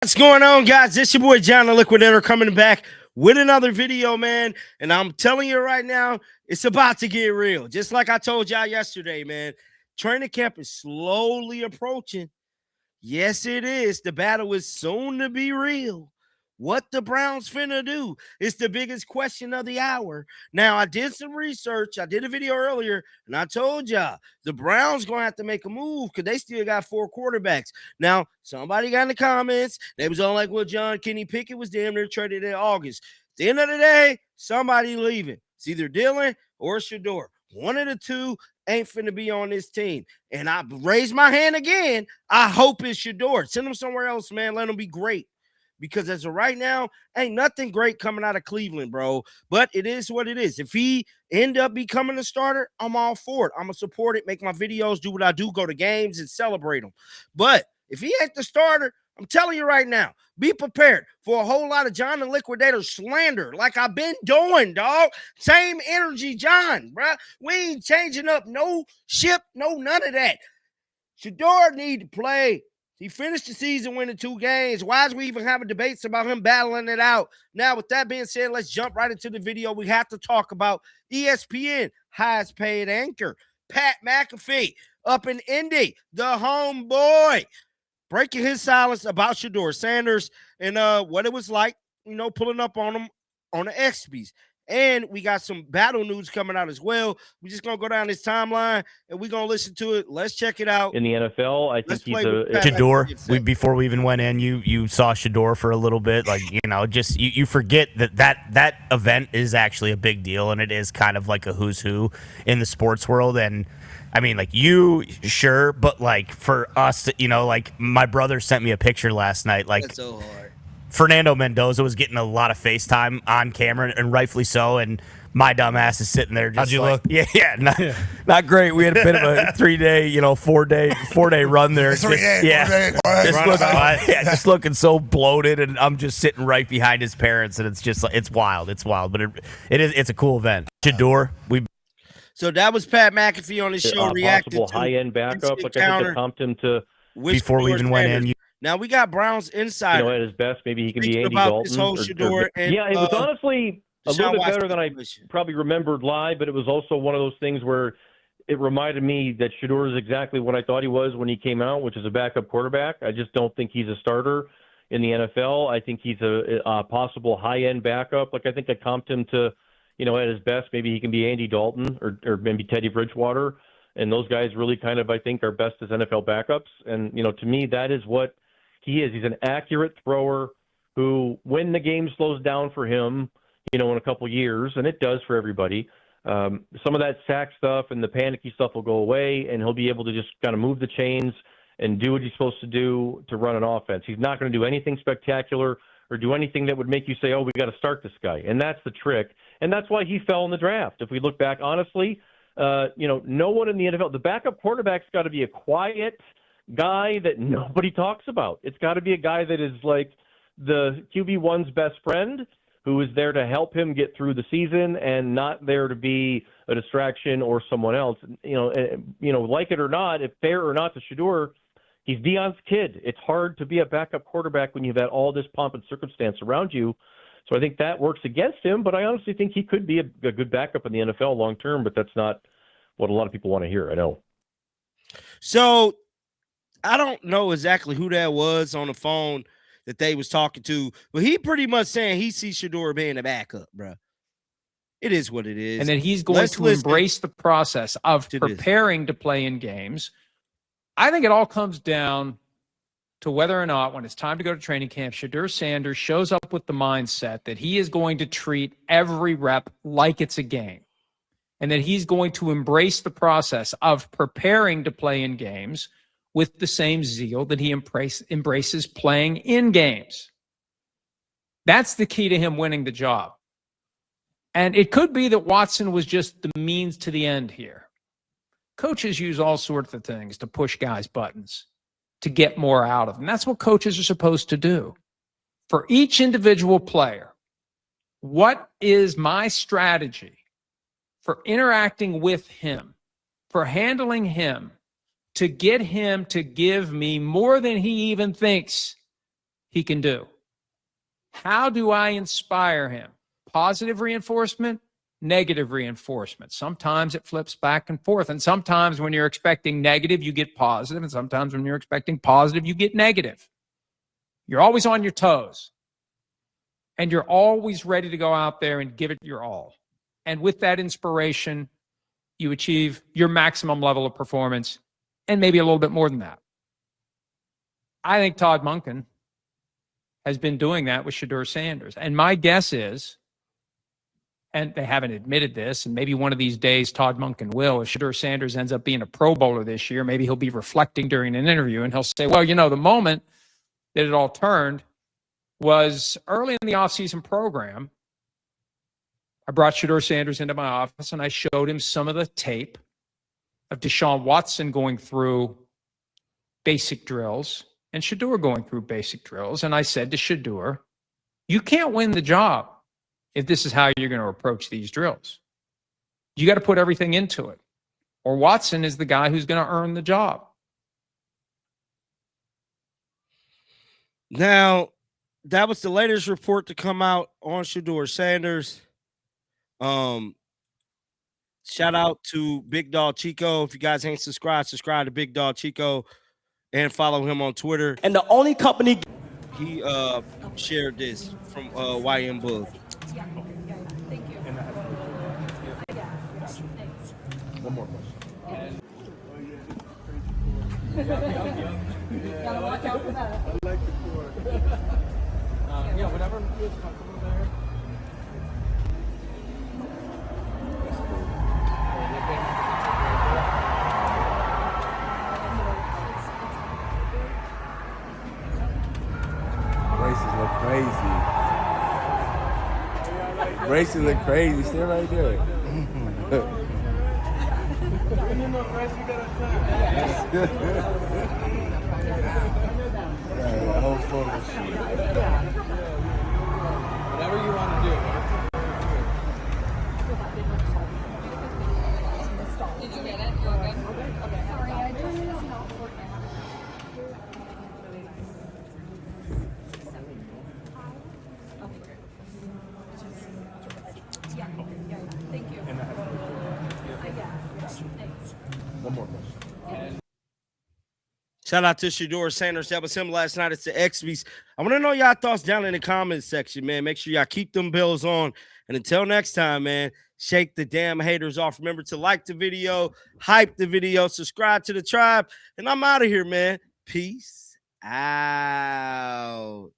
What's going on, guys? It's your boy John the Liquidator coming back with another video, man. And I'm telling you right now, it's about to get real. Just like I told y'all yesterday, man. Training camp is slowly approaching. Yes, it is. The battle is soon to be real. What the Browns finna do is the biggest question of the hour. Now, I did some research. I did a video earlier, and I told y'all the Browns going to have to make a move because they still got 4 quarterbacks. Now, somebody got in the comments. They was all like, well, John, Kenny Pickett was damn near traded in August. At the end of the day, somebody leaving. It's either Dylan or Shedeur. One of the two ain't finna be on this team. And I raise my hand again. I hope it's Shedeur. Send him somewhere else, man. Let him be great. Because as of right now, ain't nothing great coming out of Cleveland, bro. But it is what it is. If he end up becoming a starter, I'm all for it. I'm going to support it, make my videos, do what I do, go to games and celebrate them. But if he ain't the starter, I'm telling you right now, be prepared for a whole lot of John the Liquidator slander like I've been doing, dog. Same energy, John, bro. We ain't changing up no ship, no none of that. Shedeur need to play. He finished the season winning 2 games. Why is we even having debates about him battling it out? Now, with that being said, let's jump right into the video. We have to talk about ESPN, highest paid anchor, Pat McAfee, up in Indy, the homeboy, breaking his silence about Shedeur Sanders and what it was like, pulling up on him on the XBs. And we got some battle news coming out as well. We're just going to go down this timeline, and we're going to listen to it. Let's check it out. In the NFL, I think he's Shedeur. Before we even went in, you saw Shedeur for a little bit. Like, just you forget that event is actually a big deal, and it is kind of like a who's who in the sports world. And, I mean, like, you, sure, but, like, for us, like, my brother sent me a picture last night. Like, that's so hard. Fernando Mendoza was getting a lot of FaceTime on camera, and rightfully so, and my dumb ass is sitting there just How'd you look? Yeah, not great. We had a bit of a 3-day, 4-day run there. Just looking so bloated, and I'm just sitting right behind his parents, and it's just it's wild. It's wild, but it's a cool event. Shedeur, So that was Pat McAfee on his show reacting to high-end backup. Like, I think they pumped him to before we even went in. Now we got Browns insider. At his best, maybe he can be Andy about Dalton. This whole Shedeur and, it was honestly a little bit better than I situation. probably remembered live, but it was also one of those things where it reminded me that Shedeur is exactly what I thought he was when he came out, which is a backup quarterback. I just don't think he's a starter in the NFL. I think he's a possible high-end backup. Like, I think I comped him to, at his best, maybe he can be Andy Dalton or maybe Teddy Bridgewater. And those guys really kind of, I think, are best as NFL backups. And, to me, that is what he is. He's an accurate thrower who, when the game slows down for him, in a couple years, and it does for everybody, some of that sack stuff and the panicky stuff will go away, and he'll be able to just kind of move the chains and do what he's supposed to do to run an offense. He's not going to do anything spectacular or do anything that would make you say, oh, we got to start this guy. And that's the trick. And that's why he fell in the draft. If we look back, honestly, no one in the NFL, the backup quarterback's got to be a quiet guy that nobody talks about. It's got to be a guy that is like the QB1's best friend, who is there to help him get through the season and not there to be a distraction or someone else. Like it or not, if fair or not to Shedeur, he's Deion's kid. It's hard to be a backup quarterback when you've had all this pomp and circumstance around you. So I think that works against him, but I honestly think he could be a good backup in the NFL long term, but that's not what a lot of people want to hear, I know. So I don't know exactly who that was on the phone that they was talking to, but he pretty much saying he sees Shedeur being a backup, bro. It is what it is. And then he's going to embrace the process of preparing to play in games. I think it all comes down to whether or not, when it's time to go to training camp, Shedeur Sanders shows up with the mindset that he is going to treat every rep like it's a game, and that he's going to embrace the process of preparing to play in games with the same zeal that he embraces playing in games. That's the key to him winning the job. And it could be that Watson was just the means to the end here. Coaches use all sorts of things to push guys' buttons, to get more out of them. That's what coaches are supposed to do. For each individual player, what is my strategy for interacting with him, for handling him, to get him to give me more than he even thinks he can do. How do I inspire him? Positive reinforcement, negative reinforcement. Sometimes it flips back and forth. And sometimes when you're expecting negative, you get positive. And sometimes when you're expecting positive, you get negative. You're always on your toes. And you're always ready to go out there and give it your all. And with that inspiration, you achieve your maximum level of performance and maybe a little bit more than that. I think Todd Monken has been doing that with Shedeur Sanders. And my guess is, and they haven't admitted this, and maybe one of these days Todd Monken will, if Shedeur Sanders ends up being a Pro Bowler this year, maybe he'll be reflecting during an interview and he'll say, well, you know, the moment that it all turned was early in the offseason program. I brought Shedeur Sanders into my office and I showed him some of the tape of Deshaun Watson going through basic drills and Shedeur going through basic drills. And I said to Shedeur, you can't win the job if this is how you're going to approach these drills. You got to put everything into it. Or Watson is the guy who's going to earn the job. Now, that was the latest report to come out on Shedeur Sanders. Shout out to Big Dog Chico. If you guys ain't subscribed to Big Dog Chico and follow him on Twitter. And the only company he shared this from YM Bug. Yeah. Thank you. One more question. Gotta watch out for that. I like the court. Yeah, whatever feels comfortable there. Braces look crazy. Braces look crazy. Stay right there. Right, whole photo shoot. Whatever you want to do. Did you get it? You're good? Okay. Sorry, I just was not working. Thank you. One more question. Shout out to Shedeur Sanders. That was him last night. It's the XBs. I want to know y'all thoughts down in the comments section, man. Make sure y'all keep them bells on. And until next time, man, shake the damn haters off. Remember to like the video, hype the video, subscribe to the tribe. And I'm out of here, man. Peace out.